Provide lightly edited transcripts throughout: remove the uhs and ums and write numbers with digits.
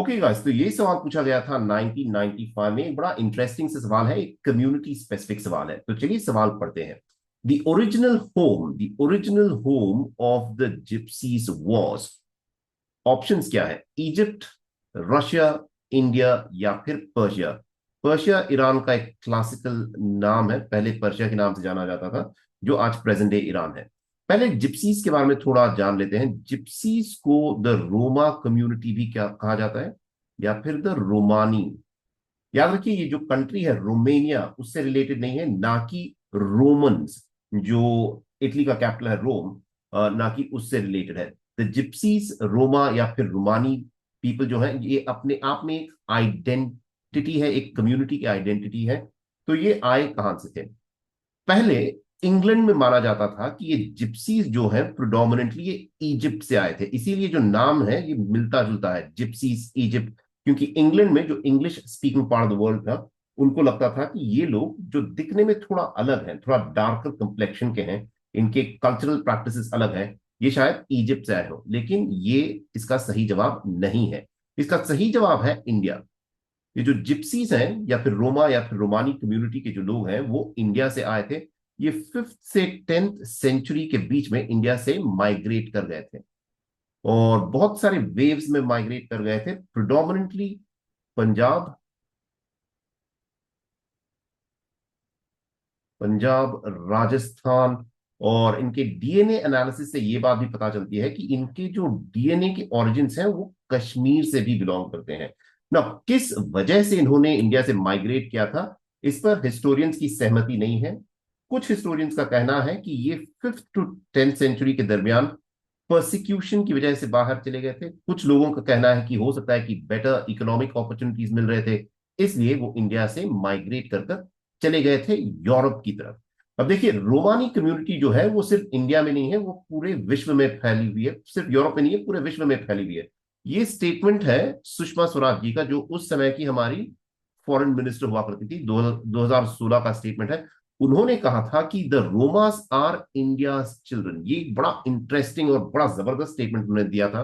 Okay guys, तो ये सवाल पूछा गया था 1995 में। एक बड़ा इंटरेस्टिंग से सवाल है, एक कम्युनिटी स्पेसिफिक सवाल है। तो चलिए सवाल पढ़ते हैं। The original home of the gypsies was. Options क्या है? इजिप्ट, रशिया, इंडिया या फिर पर्शिया। पर्शिया ईरान का एक क्लासिकल नाम है, पहले पर्शिया के नाम से जाना जाता था, जो आज प्रेजेंट डे ईरान है। पहले जिप्सीज के बारे में थोड़ा जान लेते हैं। जिप्सीज को द रोमा कम्युनिटी भी क्या कहा जाता है, या फिर द रोमानी। याद रखिए, ये जो कंट्री है रोमेनिया, उससे रिलेटेड नहीं है, ना कि रोमन्स, जो इटली का कैपिटल है रोम, ना कि उससे रिलेटेड है। द जिप्सीज, रोमा या फिर रोमानी पीपल जो है, ये अपने आप में एक आइडेंटिटी है, एक कम्युनिटी की आइडेंटिटी है। तो ये आए कहां से थे? पहले इंग्लैंड में माना जाता था कि ये जिप्सीज जो है प्रोडोमिनेंटली ये इजिप्ट से आए थे, इसीलिए जो नाम है ये मिलता जुलता है, जिप्सीज इजिप्ट। क्योंकि इंग्लैंड में जो English speaking part of the world था, उनको लगता था कि ये लोग जो दिखने में थोड़ा अलग हैं, थोड़ा डार्कर कंप्लेक्शन के हैं, इनके कल्चरल प्रैक्टिसेस अलग हैं, ये शायद इजिप्ट से आए हो। लेकिन ये इसका सही जवाब नहीं है। इसका सही जवाब है इंडिया। ये जो जिप्सीज हैं या फिर रोमा या फिर रोमानी कम्युनिटी के जो लोग हैं, वो इंडिया से आए थे। ये 5th से 10th सेंचुरी के बीच में इंडिया से माइग्रेट कर गए थे, और बहुत सारे वेव्स में माइग्रेट कर गए थे। प्रिडोमिनेंटली पंजाब, पंजाब, राजस्थान। और इनके डीएनए एनालिसिस से ये बात भी पता चलती है कि इनके जो डीएनए के ओरिजिन्स हैं वो कश्मीर से भी बिलोंग करते हैं ना। किस वजह से इन्होंने इंडिया से माइग्रेट किया था, इस पर हिस्टोरियंस की सहमति नहीं है। कुछ हिस्टोरियंस का कहना है कि ये 5th to 10th सेंचुरी के दरमियान परसिक्यूशन की वजह से बाहर चले गए थे। कुछ लोगों का कहना है कि हो सकता है कि बेटर इकोनॉमिक अपॉर्चुनिटीज मिल रहे थे, इसलिए वो इंडिया से माइग्रेट कर कर चले गए थे यूरोप की तरफ। अब देखिए, रोमानी कम्युनिटी जो है वो सिर्फ इंडिया में नहीं है, वो पूरे विश्व में फैली हुई है, सिर्फ यूरोप में नहीं है, पूरे विश्व में फैली हुई है। ये स्टेटमेंट है सुषमा स्वराज जी का, जो उस समय की हमारी फॉरेन मिनिस्टर हुआ करती थी। 2016 का स्टेटमेंट है। उन्होंने कहा था कि द रोमास आर इंडिया चिल्ड्रन। ये एक बड़ा इंटरेस्टिंग और बड़ा जबरदस्त स्टेटमेंट उन्होंने दिया था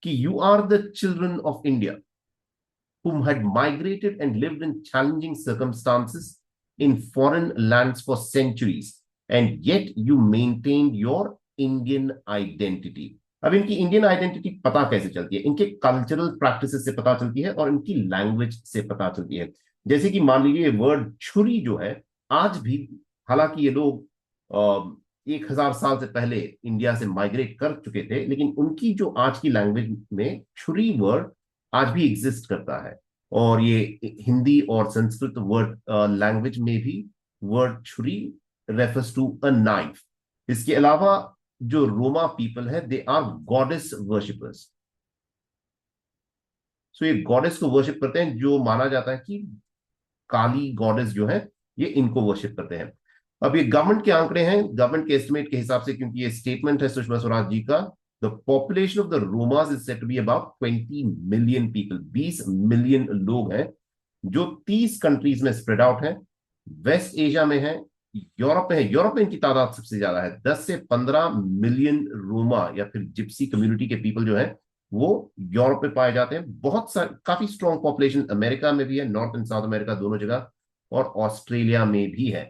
कि you are the children of India whom had migrated and lived in challenging circumstances in foreign lands for centuries, and yet you maintained your Indian identity. अब इनकी इंडियन आइडेंटिटी पता कैसे चलती है? इनके कल्चरल प्रैक्टिसेस से पता चलती है और इनकी लैंग्वेज से पता चलती है। जैसे कि मान लीजिए वर्ड छुरी जो है, आज भी, हालांकि ये लोग 1,000 साल से पहले इंडिया से माइग्रेट कर चुके थे, लेकिन उनकी जो आज की लैंग्वेज में छुरी वर्ड आज भी एग्जिस्ट करता है। और ये हिंदी और संस्कृत वर्ड लैंग्वेज में भी वर्ड छुरी रेफर्स टू अ नाइफ। इसके अलावा जो रोमा पीपल है, दे आर गॉडेस वर्शिपर्स। सो ये गॉडेस को वर्शिप करते हैं, जो माना जाता है कि काली गॉडेस जो है, ये इनको वर्शिप करते हैं। अब ये गवर्नमेंट के आंकड़े हैं, गवर्नमेंट के एस्टिमेट के हिसाब से, क्योंकि ये स्टेटमेंट है सुषमा स्वराज जी का। The population of the Romas is set to be about 20 million people. 20 million लोग हैं, जो 30 कंट्रीज में स्प्रेड आउट है। वेस्ट एशिया में है, यूरोप में है। यूरोप में इनकी तादाद सबसे ज्यादा है, 10 से 15 मिलियन रोमा या फिर जिप्सी कम्युनिटी के पीपल जो है, वो यूरोप में पाए जाते हैं। बहुत सारे, काफी स्ट्रॉन्ग पॉपुलेशन अमेरिका में भी है, नॉर्थ एंड साउथ अमेरिका दोनों जगह, और ऑस्ट्रेलिया में भी है।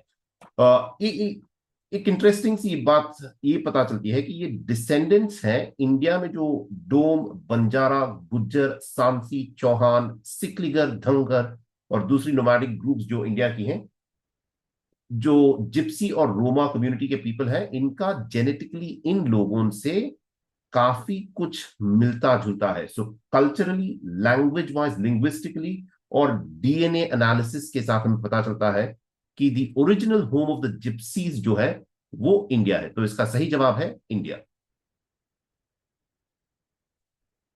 एक इंटरेस्टिंग सी बात ये पता चलती है कि ये डिसेंडेंट्स हैं इंडिया में, जो डोम, बंजारा, गुज्जर, सांसी, चौहान, सिकलिगर, धंगर और दूसरी नोमैडिक ग्रुप्स जो इंडिया की हैं, जो जिप्सी और रोमा कम्युनिटी के पीपल हैं, इनका जेनेटिकली इन लोगों से काफी कुछ मिलता जुलता है। सो कल्चरली, लैंग्वेज वाइज, लिंग्विस्टिकली और डीएनए एनालिसिस के साथ हमें पता चलता है कि the original home of the gypsies जो है वो इंडिया है। तो इसका सही जवाब है इंडिया।